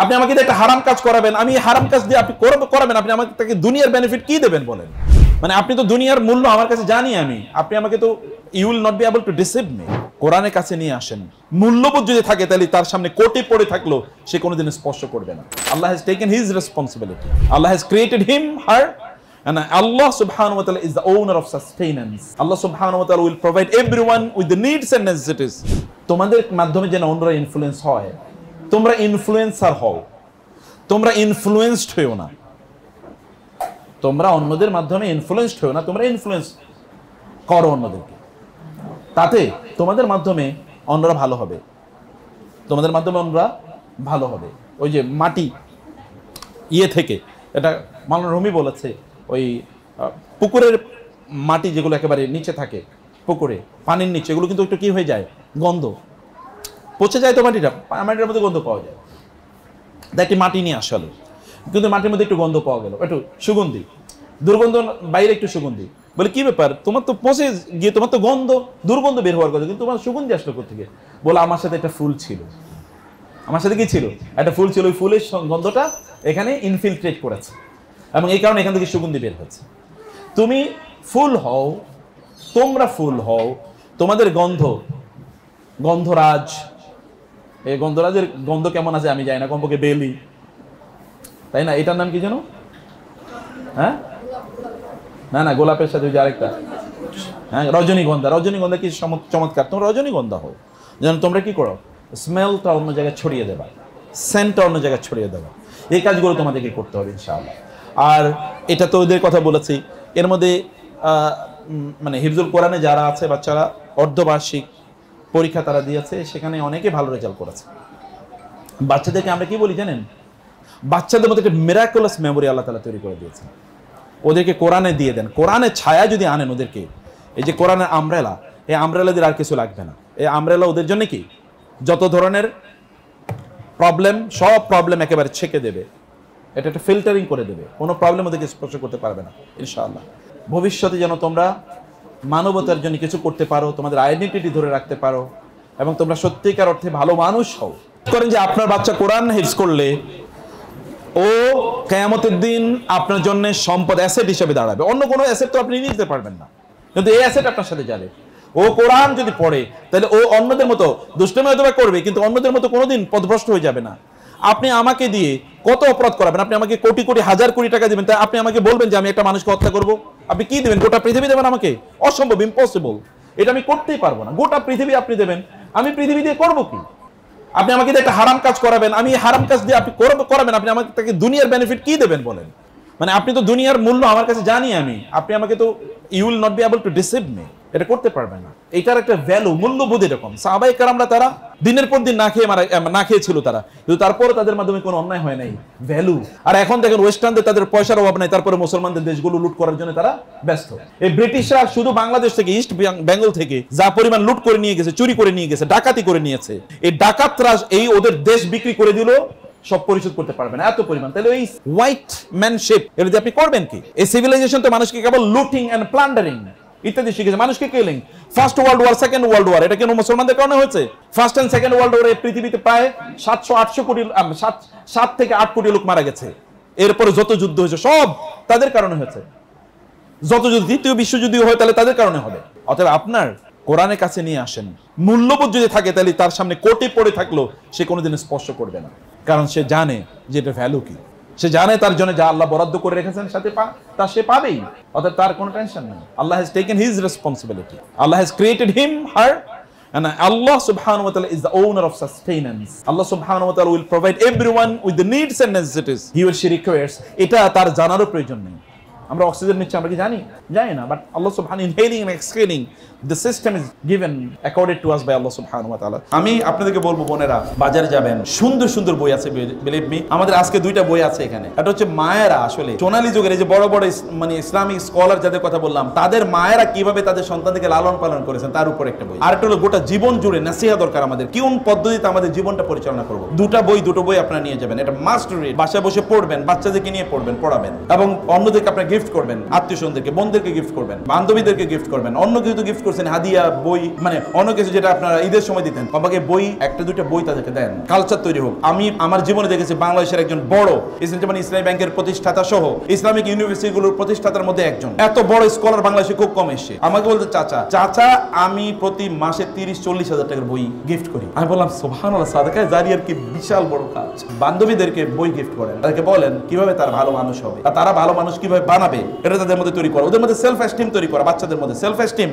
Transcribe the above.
আপনি আমাকে একটা হারাম কাজ করাবেন, আমি হারাম কাজ দিয়ে আপনি করাবেন, আপনি আমাকে তাকে দুনিয়ার বেনিফিট কি দেবেন বলেন? মানে আপনি তো দুনিয়ার মূল্য আমার কাছে জানি আমি, আপনি আমাকে তো you will not be able to deceive me. কোরআনের কাছে নিয়ে আসেন, মূল্যবোধ যদি থাকে তাহলে তার সামনে কোটে পড়ে থাকলো সে কোনোদিন স্পর্শ করবে না। Allah has taken his responsibility, Allah has created him her, and Allah subhanahu wa ta'ala is the owner of sustenance. Allah subhanahu wa ta'ala will provide everyone with the needs and necessities. তোমাদের মাধ্যমে যেন অন্যরা influence হয়, তোমরা influencer হও, তোমরা influenced হও না, তোমরা অন্যদের মাধ্যমে ইনফ্লুয়েন্সড হও না, তোমরা ইনফ্লুয়েন্স করো অন্যদেরকে, তাতে তোমাদের মাধ্যমে অন্যরা ভালো হবে, তোমাদের মাধ্যমে অন্যরা ভালো হবে। ওই যে মাটি থেকে, এটা মাওলানা রুমি বলেছে, ওই পুকুরের মাটি যেগুলো একেবারে নিচে থাকে, পুকুরে পানির নিচে, এগুলো কিন্তু একটু কি হয়ে যায়, গন্ধ পচে যায়, তো মাটিটার মধ্যে গন্ধ পাওয়া যায়। একটি মাটি নিয়ে আসলে কিন্তু মাটির মধ্যে একটু গন্ধ পাওয়া গেল, একটু সুগন্ধি, দুর্গন্ধ বাইরে একটু সুগন্ধি, বলে কি ব্যাপার, তোমার তো পচে গিয়ে তোমার তো গন্ধ দুর্গন্ধ বের হওয়ার কথা, কিন্তু তোমার সুগন্ধি আসলো কোথেকে? বলে আমার সাথে একটা ফুল ছিল, আমার সাথে কি ছিল, একটা ফুল ছিল, ওই ফুলের গন্ধটা এখানে ইনফিলট্রেট করেছে এবং এই কারণে এখান থেকে সুগন্ধি বের হচ্ছে। তুমি ফুল হও, তোমরা ফুল হও, তোমাদের গন্ধরাজ, এই গন্ধরাজের গন্ধ কেমন আছে আমি জানি না, কমপক্ষে বেলি, তাই না? এটার নাম কি যেন, হ্যাঁ না না গোলাপের সাথে যে আরেকটা, হ্যাঁ রজনীগন্ধা কি চমৎকার, তোমরা রজনীগন্ধা হও, যেন তোমরা কি করো, স্মেলটা অন্য জায়গায় ছড়িয়ে দেবা, সেন্টটা অন্য জায়গায় ছড়িয়ে দেবা। এই কাজগুলো তোমাদেরকে করতে হবে ইনশাআল্লাহ। আর এটা তো ওদের কথা বলেছি, এর মধ্যে মানে হিফজুল কোরআনে যারা আছে বাচ্চারা, অর্ধবার্ষিক পরীক্ষা তারা দিয়েছে, সেখানে অনেকে ভালো রেজাল্ট করেছে। বাচ্চাদেরকে আমরা কি বলি জানেন, বাচ্চাদের মধ্যে একটা মিরাকুলাস মেমোরি আল্লাহ তাআলা তৈরি করে দিয়েছেন। ওদেরকে কোরআনে দিয়ে দেন, কোরআনের ছায়া যদি আনেন ওদেরকে, এই যে কোরআনের আমব্রেলা, এই আমব্রেলা দিয়ে আর কিছু লাগবে না। এই আমব্রেলা ওদের জন্য কি, যত ধরনের প্রবলেম, সব প্রবলেম একেবারে ছেঁকে দেবে, এটা একটা ফিল্টারিং করে দেবে, কোনো প্রবলেম ওদেরকে স্পর্শ করতে পারবে না ইনশাআল্লাহ। ভবিষ্যতে যেন তোমরা মানবতার জন্য কিছু করতে পারো, তোমাদের আইডেন্টিটি ধরে রাখতে পারো এবং তোমরা সত্যিকার অর্থে ভালো মানুষ হও। করেন যে আপনার বাচ্চা কোরআন হিফজ করলে ও কিয়ামতের দিন আপনার জন্য সম্পদ, অ্যাসেট হিসেবে দাঁড়াবে। অন্য কোনো অ্যাসেট তো আপনি নিয়ে নিতে পারবেন না, কিন্তু এই অ্যাসেট আপনার সাথে যাবে। ও কোরআন যদি পড়ে তাহলে ও অন্যদের মতো দুষ্টমি হয়তো করবে, কিন্তু অন্যদের মতো কোনোদিন পথভ্রষ্ট হয়ে যাবে না। আপনি আমাকে দিয়ে কত অপরাধ করাবেন, আপনি আমাকে কোটি কোটি হাজার কোটি টাকা দিবেন, তাই আপনি আমাকে বলবেন যে আমি একটা মানুষকে হত্যা করব, আপনি কি দেবেন? গোটা পৃথিবী দেবেন আমাকে? অসম্ভব, ইম্পসিবল, এটা আমি করতেই পারবো না। গোটা পৃথিবী আপনি দেবেন, আমি পৃথিবী দিয়ে করবো কি? আপনি আমাকে একটা হারাম কাজ করাবেন, আমি হারাম কাজ দিয়ে আপনি করাবেন, আপনি আমাকে তাকে দুনিয়ার বেনিফিট কি দেবেন বলেন? মানে আপনি তো দুনিয়ার মূল্য আমার কাছে জানি আমি, আপনি আমাকে তো you will not be able to deceive me, এটা করতে পারবেন না। এটার একটা ভ্যালু, মূল্যবোধ এরকম। সাহাবায়ে কেরামরা তারা দিনের পর দিন না খেয়ে ছিল তারা, কিন্তু তারপরে তাদের মাধ্যমে কোনো অন্যায় হয় নাই, ভ্যালু। আর এখন দেখেন ওয়েস্টার্নদের তাদের পয়সার অভাব নাই, তারপরে মুসলমানদের দেশগুলো লুট করার জন্য তারা ব্যস্ত। এই ব্রিটিশরা শুধু বাংলাদেশ থেকে, ইস্ট বেঙ্গল থেকে যা পরিমাণ লুট করে নিয়ে গেছে, চুরি করে নিয়ে গেছে, ডাকাতি করে নিয়েছে, এই ডাকাতরা এই ওদের দেশ বিক্রি করে দিল, সব পরিশোধ করতে পারবেন এত পরিমাণ। তাহলে ওই হোয়াইট ম্যানশিপ এটা দিয়ে আপনি করবেন কি? এই সিভিলাইজেশন তো মানুষকে কেবল লুটিং এন্ড প্লান্ডারিং ইত্যাদি শিখেছে, মানুষকে killing. First world war, second world war, এটা কেন মুসলমানদের কারণে হয়েছে? ফার্স্ট এন্ড সেকেন্ড ওয়ার্ল্ড ওয়ারে পৃথিবীতে প্রায় 700-800 কোটি, 7 থেকে 8 কোটি লোক মারা গেছে। এরপরে যত যুদ্ধ হয়েছে সব তাদের কারণে হয়েছে। যত যদি দ্বিতীয় বিশ্বযুদ্ধ হয় তাহলে তাদের কারণে হবে। অতএব আপনার কোরআনের কাছে নিয়ে আসেন, মূল্যবোধ যদি থাকে তাহলে তার সামনে কোটে পড়ে থাকলো সে কোনোদিন স্পর্শ করবে না, কারণ সে জানে যে এটা ভ্যালু কি, সে জানে তার জন্য যা আল্লাহ বরাদ্দ করে রেখেছেন সাথে তা সে পাবেই, অর্থাৎ তার কোনো টেনশন নেই। Allah has taken his responsibility, Allah has created him her, and Allah subhanahu wa ta'ala is the owner of sustenance. Allah subhanahu wa ta'ala will provide everyone with the needs and necessities he or she requires. এটা তার জানারও প্রয়োজন নেই। আমরা oxygen নিচ্ছি, আমরা কি জানি না, বাট আল্লাহ সুবহানাহু inhaling and exhaling, the system is given accorded to us by Allah subhanahu wa ta'ala. আমি আপনাদেরকে বলবো বোনেরা, বাজারে যাবেন, সুন্দর সুন্দর বই আছে, বিলিভ মি। আমাদের আজকে 2টা বই আছে এখানে। এটা হচ্ছে মায়েরা, আসলে সোনালী যুগের এই যে বড় বড় মানে ইসলামিক স্কলার যাদের কথা বললাম, তাদের মায়েরা কিভাবে তাদের সন্তানদেরকে লালন পালন করেছেন তার উপর একটা বই। আর একটা হলো গোটা জীবন জুড়ে নাসিহা দরকার আমাদের, কোন পদ্ধতিতে আমাদের জীবনটা পরিচালনা করব। দুটো বই আপনারা নিয়ে যাবেন, এটা মাস্ট রিড। বাসায় বসে পড়বেন, বাচ্চাদেরকে নিয়ে পড়বেন, পড়াবেন, এবং অন্যদেরকে আপনারা গিফট করবেন, আত্মীয় স্বজনদেরকে, বোনদেরকে গিফট করবেন, বান্ধবীদেরকে গিফট করবেন, অন্য কিছু গিফট করছেন হাদিয়া, বই, মানে অন্য কিছু যেটা আপনারা ঈদের সময় দিতেন, কমপক্ষে বই একটা দুইটা বই তাদেরকে দেন, কালচার তৈরি হোক। আমি আমার জীবনে দেখেছি বাংলাদেশের একজন বড় ইসলামী ব্যাংকের প্রতিষ্ঠাতা সহ ইসলামিক ইউনিভার্সিটিগুলোর প্রতিষ্ঠাতার মধ্যে একজন, এত বড় স্কলার বাংলাদেশে খুব কম এসছে। আমাকে বলতে চাচা আমি প্রতি মাসে 30-40 হাজার টাকার বই গিফট করি। আমি বললাম সুবহানাল্লাহ, সাদাকায়ে জারিয়ার কি বিশাল বড় কাজ। বান্ধবীদেরকে বই গিফট করেন, তাদেরকে বলেন কিভাবে তারা ভালো মানুষ হবে, তারা ভালো মানুষ কিভাবে বানাবে, এটা তাদের মধ্যে তৈরি করা, ওদের মধ্যে সেলফ এস্টিম তৈরি করা, বাচ্চাদের মধ্যে সেলফ এস্টিম।